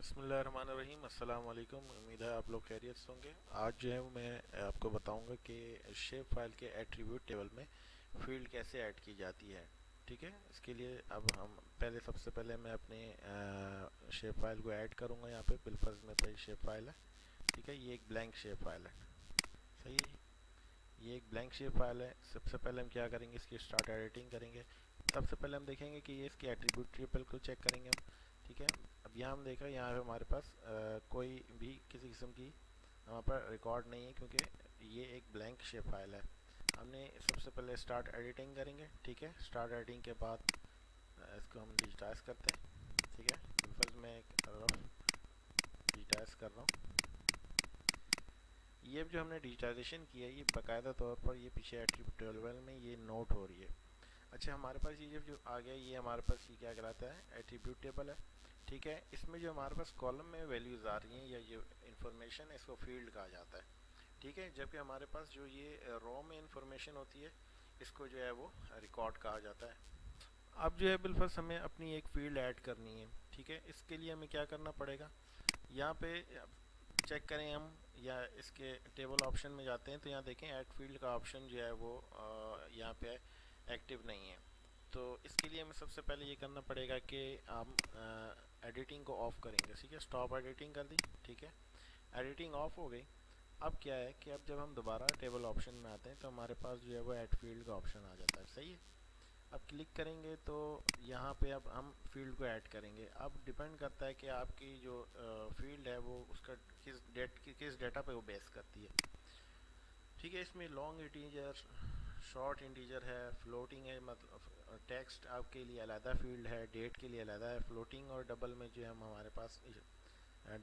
बिस्मिल्लाहिर्रहमानिर्रहीम। अस्सलाम वालेकुम। उम्मीद है आप लोग खैरियत से होंगे। आज जो है मैं आपको बताऊंगा कि शेप फाइल के एट्रीब्यूट टेबल में फील्ड कैसे ऐड की जाती है। ठीक है, इसके लिए अब हम सबसे पहले मैं अपने शेप फाइल को ऐड करूंगा। यहाँ पे बिलफर्ज में पहले शेप फाइल है। ठीक है, ये एक ब्लैंक शेप फाइल है। सही है, ये एक ब्लैंक शेप फाइल है। सबसे पहले हम क्या करेंगे, इसकी स्टार्ट एडिटिंग करेंगे। सबसे पहले हम देखेंगे कि ये इसकी एट्रीब्यूट टेबल को चेक करेंगे हम। ठीक है, अब यहाँ हम देखा, यहाँ पे हमारे पास कोई भी किसी किस्म की हमारे पर रिकॉर्ड नहीं है, क्योंकि ये एक ब्लैंक शेप फाइल है। हमने सबसे पहले स्टार्ट एडिटिंग करेंगे। ठीक है, स्टार्ट एडिटिंग के बाद इसको हम डिजिटाइज करते हैं। ठीक है, बिल्कुल मैं एक डिजिटाइज कर रहा हूँ। ये जो हमने डिजिटाइजेशन किया है, ये बाकायदा तौर पर ये पीछे एट्रीब्यूट टेबल में ये नोट हो रही है। अच्छा, हमारे पास ये जो आ गया, ये हमारे पास ये क्या कहलाता है, एट्रीब्यूट टेबल है। ठीक है, इसमें जो हमारे पास कॉलम में वैल्यूज़ आ रही हैं या जो इन्फॉर्मेशन है, इसको फील्ड कहा जाता है। ठीक है, जबकि हमारे पास जो ये रॉ में इन्फॉर्मेशन होती है, इसको जो है वो रिकॉर्ड कहा जाता है। अब जो है बिलफर्स हमें अपनी एक फील्ड ऐड करनी है। ठीक है, इसके लिए हमें क्या करना पड़ेगा, यहाँ पे चेक करें हम, या इसके टेबल ऑप्शन में जाते हैं तो यहाँ देखें ऐड फील्ड का ऑप्शन जो है वो यहाँ पे एक्टिव नहीं है। तो इसके लिए हमें सबसे पहले ये करना पड़ेगा कि हम एडिटिंग को ऑफ करेंगे। ठीक है, स्टॉप एडिटिंग कर दी। ठीक है, एडिटिंग ऑफ हो गई। अब क्या है कि अब जब हम दोबारा टेबल ऑप्शन में आते हैं तो हमारे पास जो है वो ऐड फील्ड का ऑप्शन आ जाता है। सही है, अब क्लिक करेंगे तो यहाँ पे अब हम फील्ड को ऐड करेंगे। अब डिपेंड करता है कि आपकी जो फील्ड है वो उसका किस डेटा पे वो बेस करती है। ठीक है, इसमें लॉन्ग इंटीजर, शॉर्ट इंटीजर है, फ्लोटिंग है, मतलब टेक्स्ट आपके लिए अलहदा फील्ड है, डेट के लिए अलहदा है। फ्लोटिंग और डबल में जो है हमारे पास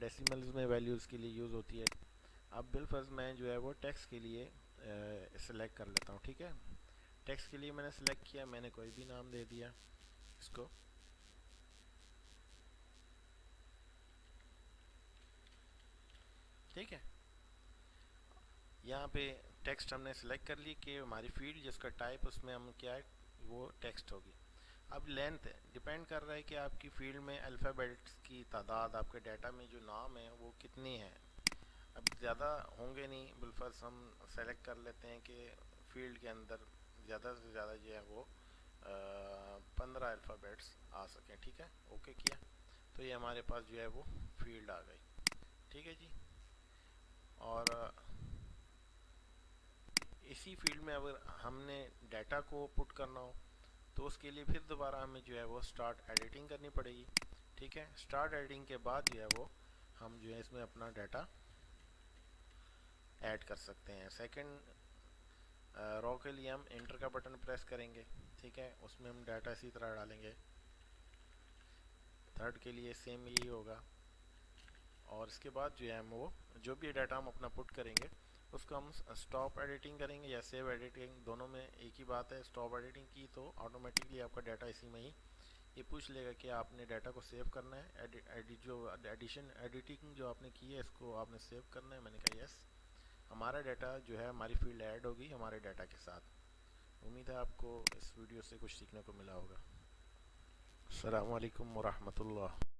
डेसिमल्स में वैल्यूज़ के लिए यूज़ होती है। अब बिलफर्ज मैं जो है वो टेक्स्ट के लिए सेलेक्ट कर लेता हूँ। ठीक है, टेक्स्ट के लिए मैंने सेलेक्ट किया, मैंने कोई भी नाम दे दिया इसको। ठीक है, यहाँ पे टेक्स्ट हमने सेलेक्ट कर ली कि हमारी फील्ड जिसका टाइप उसमें हम क्या है वो टेक्स्ट होगी। अब लेंथ डिपेंड कर रहा है कि आपकी फील्ड में अल्फ़ाबेट्स की तादाद, आपके डाटा में जो नाम है वो कितनी है। अब ज़्यादा होंगे नहीं, बिलफर्स हम सेलेक्ट कर लेते हैं कि फील्ड के अंदर ज़्यादा से ज़्यादा जो है वो 15 अल्फ़ाबेट्स आ सकें। ठीक है, ओके किया तो ये हमारे पास जो है वो फील्ड आ गई। ठीक है जी, और इसी फील्ड में अगर हमने डाटा को पुट करना हो तो उसके लिए फिर दोबारा हमें जो है वो स्टार्ट एडिटिंग करनी पड़ेगी। ठीक है, स्टार्ट एडिटिंग के बाद जो है वो हम जो है इसमें अपना डाटा ऐड कर सकते हैं। सेकंड रॉ के लिए हम एंटर का बटन प्रेस करेंगे। ठीक है, उसमें हम डाटा इसी तरह डालेंगे। थर्ड के लिए सेम यही होगा, और इसके बाद जो है हम वो जो भी डाटा हम अपना पुट करेंगे उसको हम स्टॉप एडिटिंग करेंगे या सेव एडिटिंग, दोनों में एक ही बात है। स्टॉप एडिटिंग की तो ऑटोमेटिकली आपका डाटा इसी में ही ये पूछ लेगा कि आपने डाटा को सेव करना है, एडिटिंग जो आपने की है इसको आपने सेव करना है। मैंने कहा यस, हमारा डाटा जो है, हमारी फील्ड ऐड होगी हमारे डाटा के साथ। उम्मीद है आपको इस वीडियो से कुछ सीखने को मिला होगा। अस्सलाम वालेकुम वरहमतुल्लाह।